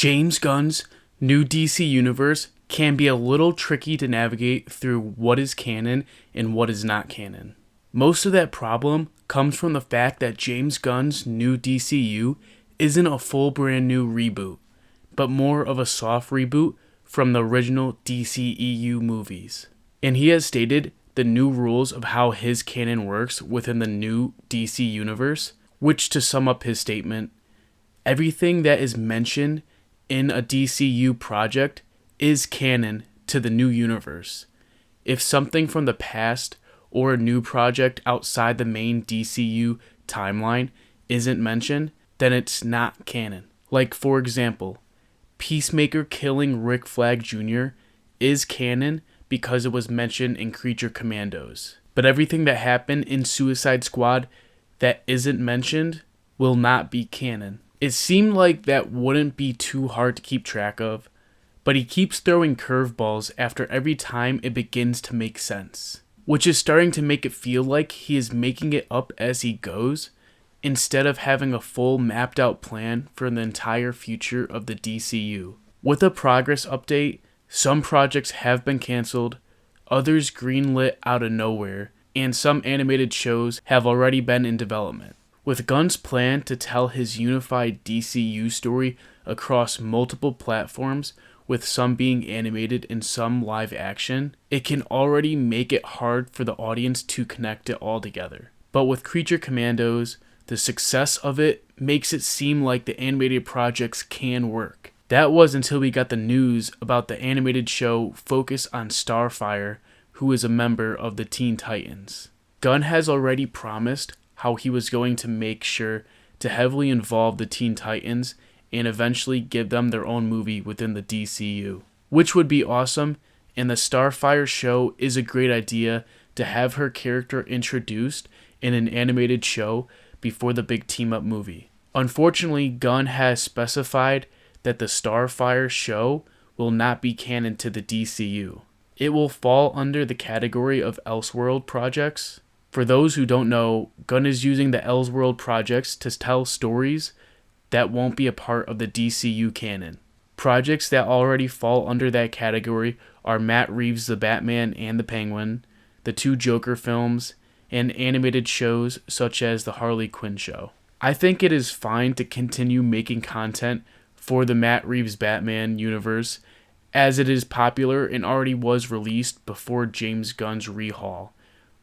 James Gunn's new DC universe can be a little tricky to navigate through what is canon and what is not canon. Most of that problem comes from the fact that James Gunn's new DCU isn't a full brand new reboot, but more of a soft reboot from the original DCEU movies. And he has stated the new rules of how his canon works within the new DC universe, which, to sum up his statement, everything that is mentioned in a DCU project is canon to the new universe. If something from the past or a new project outside the main DCU timeline isn't mentioned, then it's not canon. Like, for example, Peacemaker killing Rick Flag Jr. is canon because it was mentioned in Creature Commandos. But everything that happened in Suicide Squad that isn't mentioned will not be canon. It seemed like that wouldn't be too hard to keep track of, but he keeps throwing curveballs after every time it begins to make sense, which is starting to make it feel like he is making it up as he goes, instead of having a full mapped out plan for the entire future of the DCU. With a progress update, some projects have been cancelled, others greenlit out of nowhere, and some animated shows have already been in development. With Gunn's plan to tell his unified DCU story across multiple platforms, with some being animated and some live action, it can already make it hard for the audience to connect it all together. But with Creature Commandos, the success of it makes it seem like the animated projects can work. That was until we got the news about the animated show focused on Starfire, who is a member of the Teen Titans. Gunn has already promised how he was going to make sure to heavily involve the Teen Titans and eventually give them their own movie within the DCU, which would be awesome, and the Starfire show is a great idea to have her character introduced in an animated show before the big team-up movie. Unfortunately, Gunn has specified that the Starfire show will not be canon to the DCU. It will fall under the category of Elseworld projects. For those who don't know, Gunn is using the Elseworld projects to tell stories that won't be a part of the DCU canon. Projects that already fall under that category are Matt Reeves' The Batman and the Penguin, the 2 Joker films, and animated shows such as the Harley Quinn show. I think it is fine to continue making content for the Matt Reeves Batman universe, as it is popular and already was released before James Gunn's rehaul,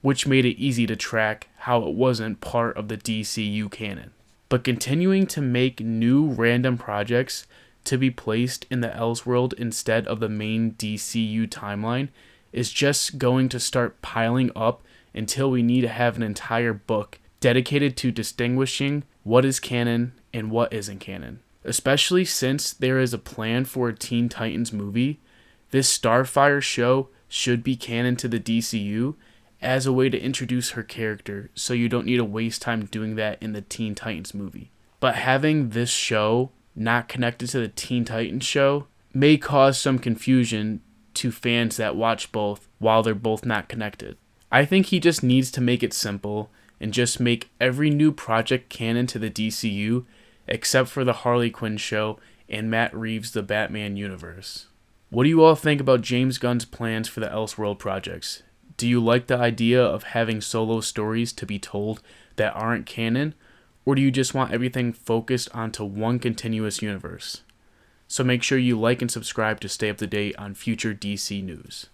which made it easy to track how it wasn't part of the DCU canon. But continuing to make new random projects to be placed in the Elseworld instead of the main DCU timeline is just going to start piling up until we need to have an entire book dedicated to distinguishing what is canon and what isn't canon. Especially since there is a plan for a Teen Titans movie, this Starfire show should be canon to the DCU as a way to introduce her character, so you don't need to waste time doing that in the Teen Titans movie. But having this show not connected to the Teen Titans show may cause some confusion to fans that watch both while they're both not connected. I think he just needs to make it simple and just make every new project canon to the DCU except for the Harley Quinn show and Matt Reeves' The Batman universe. What do you all think about James Gunn's plans for the Elseworld projects? Do you like the idea of having solo stories to be told that aren't canon, or do you just want everything focused onto one continuous universe? So make sure you like and subscribe to stay up to date on future DC news.